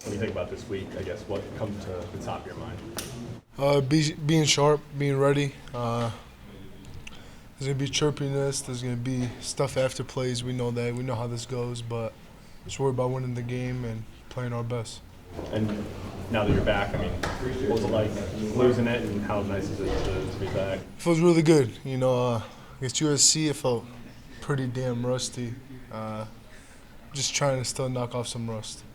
When you think about this week, I guess, what comes to the top of your mind? Being sharp, being ready. There's going to be chirpiness. There's going to be stuff after plays. We know that. We know how this goes. But just worry about winning the game and playing our best. And now that you're back, I mean, what was it like losing it, and how nice is it to be back? It feels really good. Against USC, it felt pretty damn rusty. Just trying to still knock off some rust,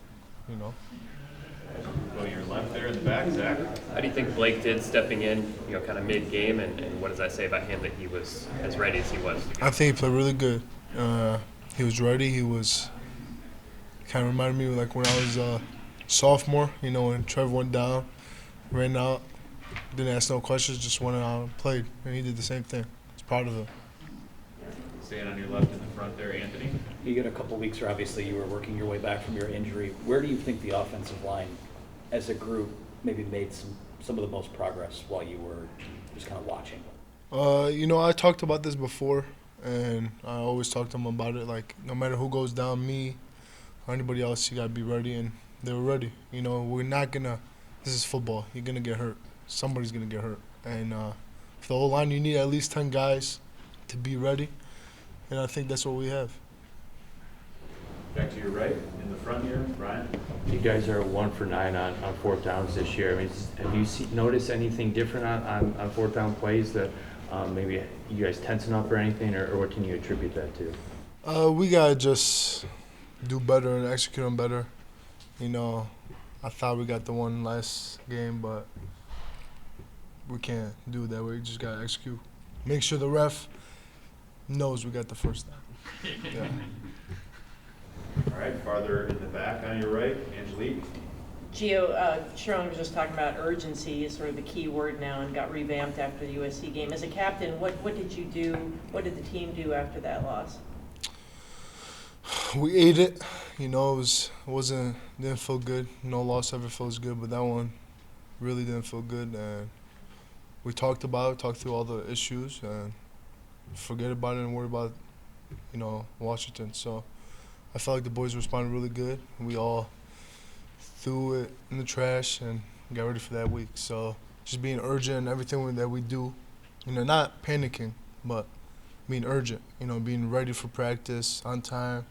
Go to your left there in the back, Zach. How do you think Blake did stepping in, kind of mid-game, and what does that say about him that he was as ready as he was? I think he played really good. He was ready. He was kind of reminded me of like when I was a sophomore, when Trevor went down, ran out, didn't ask no questions, just went out and played. And he did the same thing. I was proud of him. Staying on your left in the front there, Anthony. You get a couple weeks where obviously you were working your way back from your injury. Where do you think the offensive line as a group maybe made some of the most progress while you were just kind of watching? I talked about this before, and I always talk to them about it. Like, no matter who goes down, me or anybody else, you got to be ready, and they were ready. We're not going to – this is football. You're going to get hurt. Somebody's going to get hurt. And for the whole line, you need at least 10 guys to be ready, and I think that's what we have. Back to your right in the front here, Brian. You guys are 1 for 9 on fourth downs this year. I mean, have you noticed anything different on fourth down plays that maybe you guys tensing up or anything, or what can you attribute that to? We got to just do better and execute them better. I thought we got the one last game, but we can't do it that way. We just got to execute. Make sure the ref knows we got the first down. Yeah. All right, farther in the back on your right, Angelique. Gio, Sharon was just talking about urgency is sort of the key word now and got revamped after the USC game. As a captain, what did you do? What did the team do after that loss? We ate it. Didn't feel good. No loss ever feels good, but that one really didn't feel good. And we talked through all the issues, and forget about it and worry about, Washington. So I felt like the boys responded really good. We all threw it in the trash and got ready for that week. So just being urgent in everything that we do, not panicking, but being urgent, being ready for practice, on time,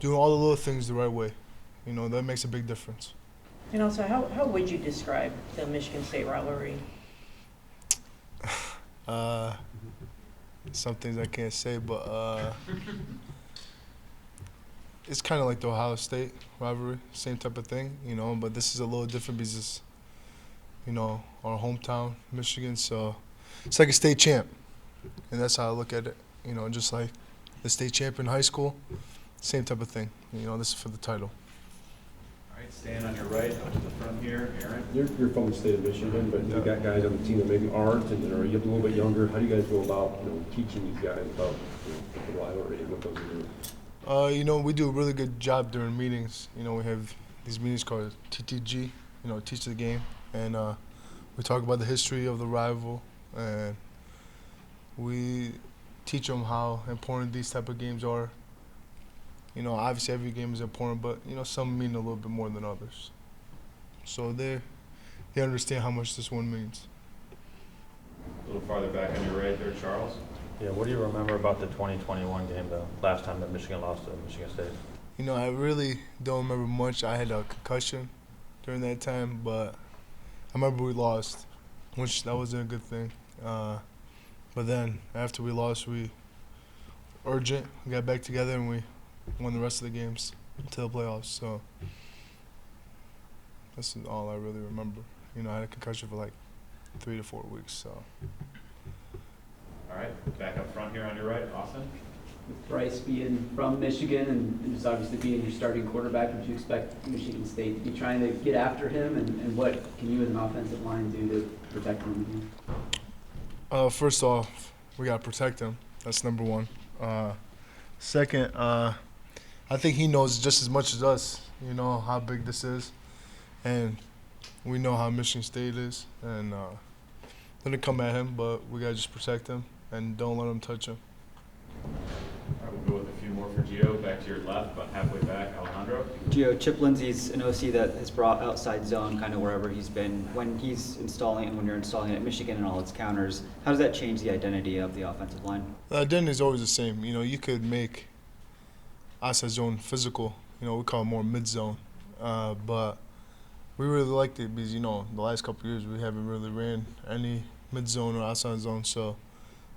doing all the little things the right way. That makes a big difference. And also, how would you describe the Michigan State rivalry? Some things I can't say, but it's kind of like the Ohio State rivalry, same type of thing, but this is a little different because it's, our hometown, Michigan, so it's like a state champ, and that's how I look at it, just like the state champ in high school, same type of thing, this is for the title. All right, staying on your right, up to the front here, Aaron. You're from the state of Michigan, but you got guys on the team that maybe aren't, and are you a little bit younger? How do you guys go about, teaching these guys about the rivalry and what those are? We do a really good job during meetings. We have these meetings called TTG, teach the game, and we talk about the history of the rival, and we teach them how important these type of games are. Obviously every game is important, but some mean a little bit more than others. So they understand how much this one means. A little farther back on your right there, Charles. Yeah, what do you remember about the 2021 game, the last time that Michigan lost to Michigan State? I really don't remember much. I had a concussion during that time, but I remember we lost, which that wasn't a good thing. But then after we lost, we got back together, and we won the rest of the games until the playoffs. So that's all I really remember. I had a concussion for like 3 to 4 weeks. So. All right, back up front here on your right, Austin. With Bryce being from Michigan and just obviously being your starting quarterback, would you expect Michigan State to be trying to get after him? And what can you as an offensive line do to protect him? First off, we got to protect him. That's number one. Second, I think he knows just as much as us, how big this is. And we know how Michigan State is. And let it come at him, but we got to just protect him and don't let him touch him. All right, we'll go with a few more for Gio. Back to your left, about halfway back, Alejandro. Gio, Chip Lindsey's an OC that has brought outside zone kind of wherever he's been. When he's installing it, when you're installing it at Michigan and all its counters, how does that change the identity of the offensive line? The identity is always the same. You know, you could make outside zone physical. You know, we call it more mid zone, but we really liked it because, you know, the last couple of years we haven't really ran any mid zone or outside zone, so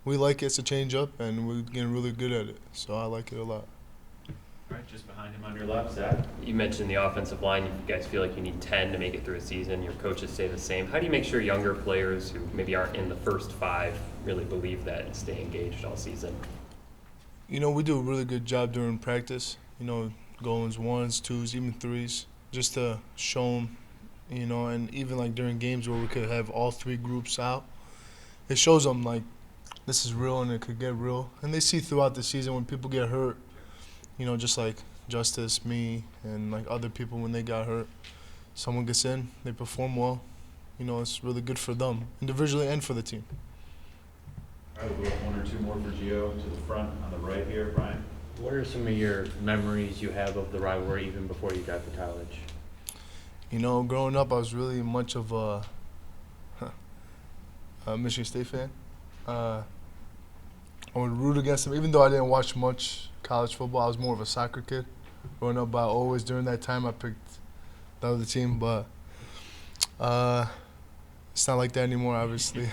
we like it. It's a change up, and we're getting really good at it. So I like it a lot. All right, just behind him on your left, Zach. You mentioned the offensive line. You guys feel like you need 10 to make it through a season. Your coaches say the same. How do you make sure younger players who maybe aren't in the first 5 really believe that and stay engaged all season? You know, we do a really good job during practice, you know, goings 1s, 2s, even 3s, just to show them, you know, and even like during games where we could have all 3 groups out, it shows them like this is real and it could get real. And they see throughout the season when people get hurt, you know, just like Justice, me, and like other people when they got hurt, someone gets in, they perform well. You know, it's really good for them, individually and for the team. All right, we'll go 1 or 2 more for Gio to the front on the right here, Brian. What are some of your memories you have of the rivalry even before you got to college? You know, growing up, I was really much of a Michigan State fan. I would root against them, even though I didn't watch much college football. I was more of a soccer kid growing up, but always during that time I picked the other team. But it's not like that anymore, obviously.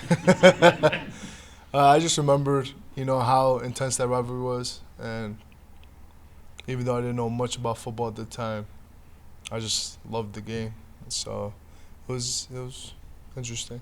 I just remembered, you know, how intense that rivalry was, and even though I didn't know much about football at the time, I just loved the game. So it was interesting.